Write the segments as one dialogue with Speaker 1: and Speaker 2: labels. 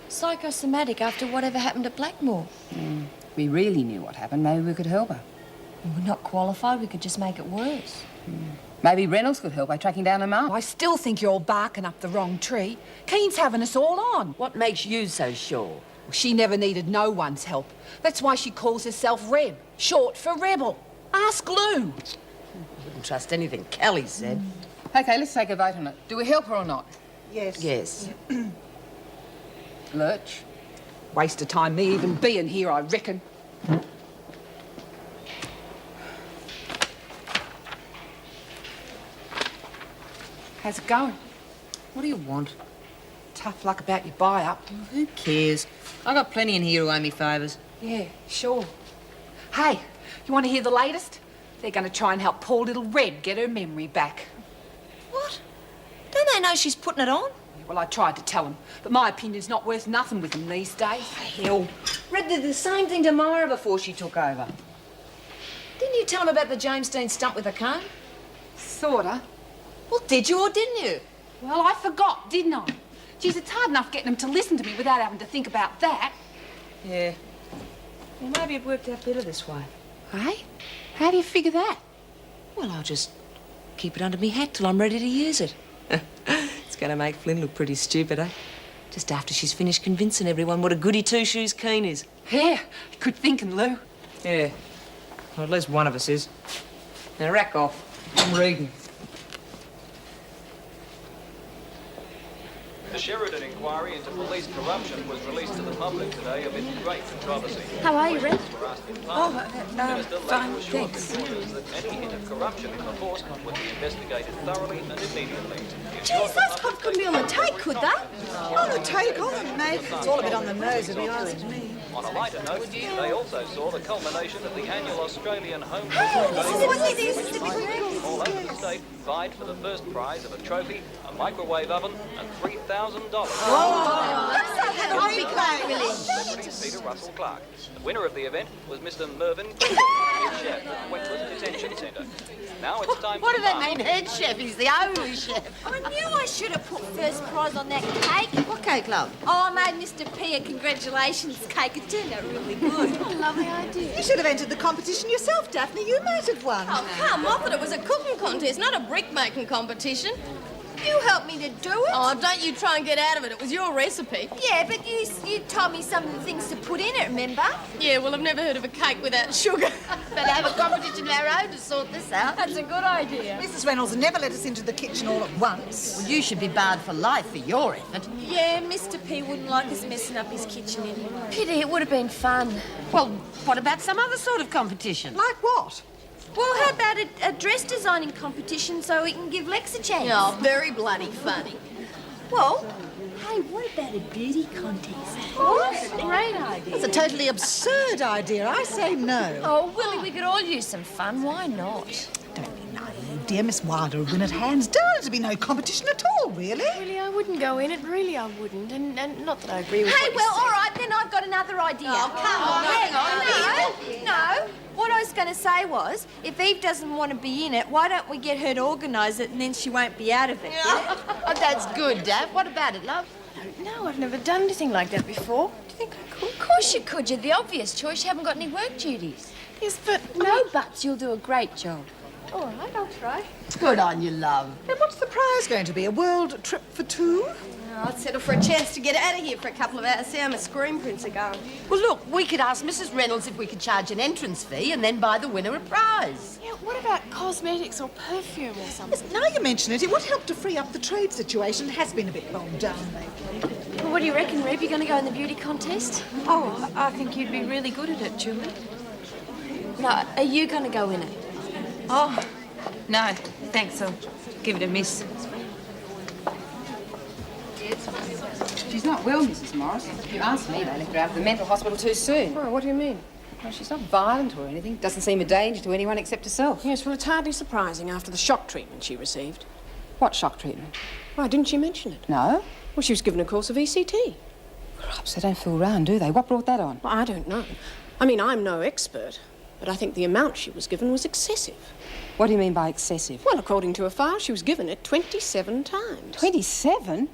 Speaker 1: Psychosomatic after whatever happened at Blackmore.
Speaker 2: If we really knew what happened, maybe we could help her.
Speaker 1: We're not qualified, we could just make it worse.
Speaker 2: Maybe Reynolds could help by tracking down her mum.
Speaker 3: I still think you're barking up the wrong tree. Keen's having us all on.
Speaker 4: What makes you so sure?
Speaker 3: She never needed no one's help. That's why she calls herself Reb, short for rebel. Ask Lou.
Speaker 4: I wouldn't trust anything Kelly said.
Speaker 2: OK, let's take a vote on it. Do we help her or not?
Speaker 3: Yes.
Speaker 4: Yes.
Speaker 2: Lurch?
Speaker 3: Waste of time me even being here, I reckon. How's it going?
Speaker 4: What do you want?
Speaker 3: Tough luck about your buy-up.
Speaker 4: Who cares? I got plenty in here who owe me favours.
Speaker 3: Yeah, sure. Hey, you want to hear the latest? They're going to try and help poor little Red get her memory back.
Speaker 1: What? Don't they know she's putting it on?
Speaker 3: Well, I tried to tell them, but my opinion's not worth nothing with them these days.
Speaker 4: Hell, Red did the same thing to Myra before she took over.
Speaker 1: Didn't you tell him about the James Dean stump with a comb?
Speaker 3: Sorta.
Speaker 1: Well, did you or didn't you?
Speaker 3: Well, I forgot, didn't I? Geez, it's hard enough getting them to listen to me without having to think about that.
Speaker 4: Yeah. Well, maybe it worked out better this way.
Speaker 3: Hey? How do you figure that?
Speaker 4: Well, I'll just keep it under me hat till I'm ready to use it. It's going to make Flynn look pretty stupid, eh? Just after she's finished convincing everyone what a goody two-shoes Keen is.
Speaker 3: Yeah, good thinking, Lou.
Speaker 4: Yeah. Well, at least one of us is. Now, rack off. I'm reading.
Speaker 5: The Sheridan inquiry into police corruption was released to the public today amid great controversy.
Speaker 1: How are you, Red?
Speaker 5: Minister
Speaker 3: fine,
Speaker 5: later assured
Speaker 3: thanks.
Speaker 5: reporters that any hint of corruption in the force would be investigated thoroughly and immediately.
Speaker 1: Geez, those cops couldn't be on the take, could they?
Speaker 6: On the take on it, mate. It's all a bit on the nose, if you ask me.
Speaker 5: On a lighter note, they also saw the culmination of the annual Australian Home all over the state vied for the first prize of a trophy, a microwave oven, and $3,000. Celebrity Peter Russell Clark. The winner of the event was Mr. Mervyn, head chef at Wentworth Detention Centre. Now it's time
Speaker 4: What
Speaker 5: for
Speaker 4: do they mean, head chef? He's the only chef.
Speaker 1: I knew I should have put first prize on that cake.
Speaker 4: What cake, love?
Speaker 1: Oh, I made Mr. P a congratulations cake. It turned out really good. Lovely idea.
Speaker 6: You should have entered the competition yourself, Daphne. You might have won.
Speaker 1: Oh, come off it. It was a cooking contest, not a brick-making competition. You helped me to do it. Oh, don't you try and get out of it. It was your recipe. Yeah, but you told me some of the things to put in it, remember? Yeah, well, I've never heard of a cake without sugar.
Speaker 4: Better have a competition of our own to sort this out.
Speaker 1: That's a good idea.
Speaker 6: Mrs. Reynolds never let us into the kitchen all at once.
Speaker 4: Well, you should be barred for life for your effort.
Speaker 1: Yeah, Mr. P wouldn't like us messing up his kitchen anymore. Pity, it would have been fun.
Speaker 4: Well, what about some other sort of competition?
Speaker 6: Like what?
Speaker 1: Well, how about a dress designing competition so we can give Lex a chance? Oh, very bloody funny. Well, hey, what about a beauty contest? Oh, that's a great idea.
Speaker 6: It's a totally absurd idea. I say no.
Speaker 1: Oh, Willie, we could all use some fun. Why not?
Speaker 6: Don't be naive, dear. Miss Wilder would win at hands down. To be no competition at all, really.
Speaker 7: Really, I wouldn't go in it. Really, I wouldn't. And not that I agree with
Speaker 1: Hey,
Speaker 7: what
Speaker 1: well,
Speaker 7: you
Speaker 1: all right, then I've got another idea. Oh, come on. Hang on. No. What I was going to say was, if Eve doesn't want to be in it, why don't we get her to organise it and then she won't be out of it?
Speaker 4: Oh, that's good, Daph. What about it, love?
Speaker 7: No, I've never done anything like that before. Do you think I could?
Speaker 1: Of course you could. You're the obvious choice. You haven't got any work duties.
Speaker 7: Yes, but...
Speaker 1: No buts. You'll do a great job.
Speaker 7: All right, I'll try.
Speaker 4: Good on you, love.
Speaker 6: And what's the prize going to be? A world trip for two?
Speaker 1: I'd settle for a chance to get out of here for a couple of hours, see how my screen prints are going.
Speaker 4: Well, look, we could ask Mrs. Reynolds if we could charge an entrance fee and then buy the winner a prize.
Speaker 7: Yeah, what about cosmetics or perfume or something?
Speaker 6: Yes, now you mention it, it would help to free up the trade situation. It has been a bit bogged down lately.
Speaker 1: Well, what do you reckon, Reb? You going to go in the beauty contest?
Speaker 7: Oh, I think you'd be really good at it, Julie.
Speaker 1: No, are you going to go in it?
Speaker 2: Oh, no, thanks. I'll give it a miss. She's not well, Mrs. Morris. If you ask me, they left her out of the mental hospital too soon.
Speaker 7: Oh, what do you mean?
Speaker 2: Well, she's not violent or anything. Doesn't seem a danger to anyone except herself.
Speaker 7: Yes, well, it's hardly surprising after the shock treatment she received.
Speaker 2: What shock treatment?
Speaker 7: Why, didn't she mention it?
Speaker 2: No.
Speaker 7: Well, she was given a course of ECT.
Speaker 2: Perhaps they don't fool round, do they? What brought that on?
Speaker 7: Well, I don't know. I mean, I'm no expert, but I think the amount she was given was excessive.
Speaker 2: What do you mean by excessive?
Speaker 7: Well, according to a file, she was given it 27 times.
Speaker 2: 27?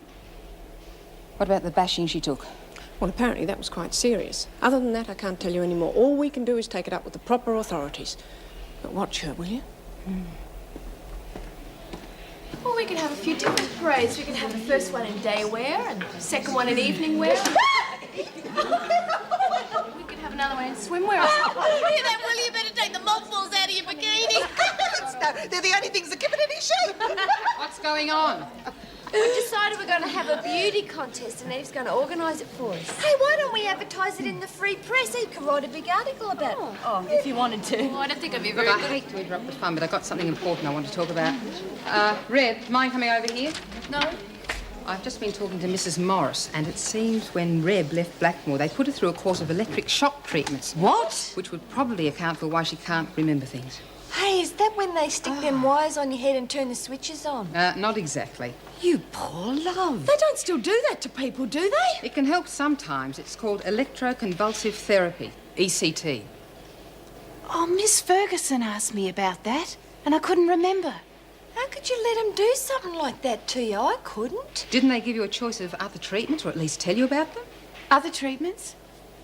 Speaker 2: What about the bashing she took?
Speaker 7: Well, apparently that was quite serious. Other than that, I can't tell you any more. All we can do is take it up with the proper authorities. But watch her, will you?
Speaker 1: Well, we could have a few different parades. We could have the first one in day wear and the second one in evening wear. We could have another one in swimwear or something. Hear that, will you? Better take the mothballs out of your bikini.
Speaker 6: They're the only things that give it any shape.
Speaker 2: What's going on?
Speaker 1: We decided we're going to have a beauty contest and Eve's going to organise it for us. Hey, why don't we advertise it in the free press? Eve could write a big article about it. Oh, if you wanted to. Oh, I don't think it'd be very
Speaker 2: Look,
Speaker 1: good.
Speaker 2: I hate to interrupt the fun, but I've got something important I want to talk about. Reb, mind coming over here?
Speaker 1: No?
Speaker 2: I've just been talking to Mrs. Morris, and it seems when Reb left Blackmore, they put her through a course of electric shock treatments.
Speaker 4: What?
Speaker 2: Which would probably account for why she can't remember things.
Speaker 1: Hey, is that when they stick them wires on your head and turn the switches on?
Speaker 2: Not exactly.
Speaker 4: You poor love.
Speaker 1: They don't still do that to people, do they?
Speaker 2: It can help sometimes. It's called electroconvulsive therapy, ECT.
Speaker 8: Oh, Miss Ferguson asked me about that, and I couldn't remember.
Speaker 1: How could you let them do something like that to you? I couldn't.
Speaker 2: Didn't they give you a choice of other treatments, or at least tell you about them?
Speaker 8: Other treatments?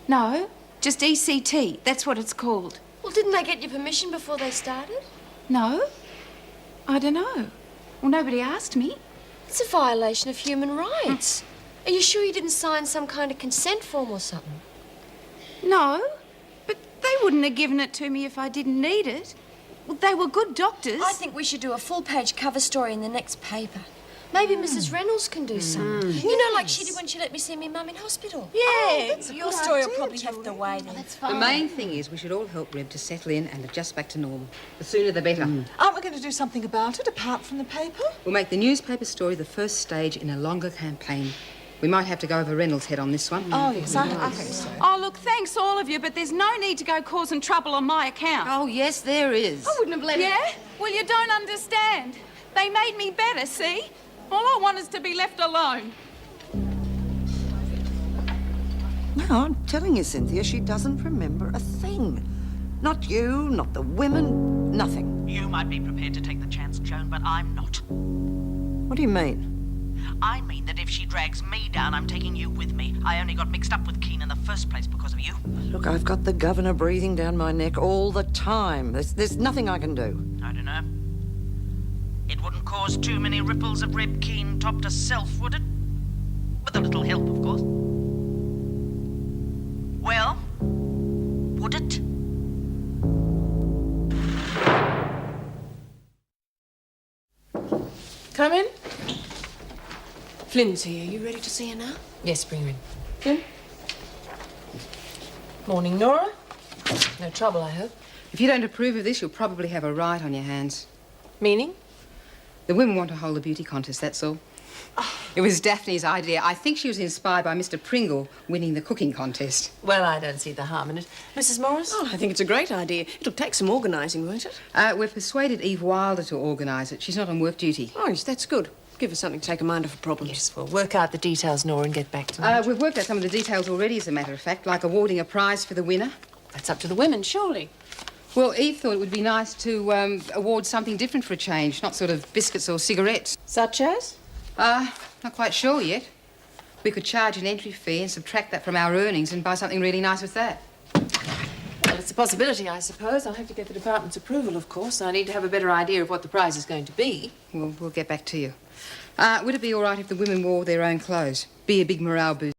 Speaker 8: No, just ECT. That's what it's called.
Speaker 1: Well, didn't they get your permission before they started?
Speaker 8: No? I don't know. Well, nobody asked me.
Speaker 1: It's a violation of human rights. Are you sure you didn't sign some kind of consent form or something?
Speaker 8: No, but they wouldn't have given it to me if I didn't need it. Well, they were good doctors.
Speaker 1: I think we should do a full-page cover story in the next paper. Maybe Mrs. Reynolds can do something. You know, like she did when she let me see me mum in hospital. Yeah, your story will probably have to wait. That's
Speaker 2: The main thing is we should all help Reb to settle in and adjust back to normal. The sooner the better.
Speaker 6: Aren't we going to do something about it, apart from the paper?
Speaker 2: We'll make the newspaper story the first stage in a longer campaign. We might have to go over Reynolds' head on this one.
Speaker 6: Oh, yes, I think so.
Speaker 8: Oh, look, thanks all of you, but there's no need to go causing trouble on my account.
Speaker 4: Oh, yes, there is.
Speaker 1: I wouldn't have let it.
Speaker 8: Yeah? Well, you don't understand. They made me better, see? All I want is to be left alone.
Speaker 9: No, I'm telling you, Cynthia, she doesn't remember a thing. Not you, not the women, nothing.
Speaker 10: You might be prepared to take the chance, Joan, but I'm not.
Speaker 9: What do you mean?
Speaker 10: I mean that if she drags me down, I'm taking you with me. I only got mixed up with Keane in the first place because of you.
Speaker 9: Look, I've got the governor breathing down my neck all the time. There's nothing I can do.
Speaker 10: I don't know. It wouldn't cause too many ripples of Reb Keane top to self, would it? With a little help, of course. Well, would it?
Speaker 7: Come in. Flynn's here. You ready to see her now?
Speaker 4: Yes, bring her in.
Speaker 7: Flynn? Morning, Nora. No trouble, I hope.
Speaker 2: If you don't approve of this, you'll probably have a riot on your hands.
Speaker 7: Meaning?
Speaker 2: The women want to hold a beauty contest, that's all. It was Daphne's idea. I think she was inspired by Mr. Pringle winning the cooking contest.
Speaker 7: Well, I don't see the harm in it. Mrs. Morris? Oh, I think it's a great idea. It'll take some organising, won't it?
Speaker 2: We've persuaded Eve Wilder to organise it. She's not on work duty.
Speaker 7: Oh, yes, that's good. Give her something to take her mind off her problems.
Speaker 4: Yes, we'll work out the details, Nora, and get back to me.
Speaker 2: We've worked out some of the details already, as a matter of fact, like awarding a prize for the winner.
Speaker 7: That's up to the women, surely.
Speaker 2: Well, Eve thought it would be nice to award something different for a change, not sort of biscuits or cigarettes.
Speaker 7: Such as?
Speaker 2: Not quite sure yet. We could charge an entry fee and subtract that from our earnings and buy something really nice with that.
Speaker 7: Well, it's a possibility, I suppose. I'll have to get the department's approval, of course. I need to have a better idea of what the prize is going to be.
Speaker 2: We'll get back to you. Would it be all right if the women wore their own clothes? Be a big morale boost.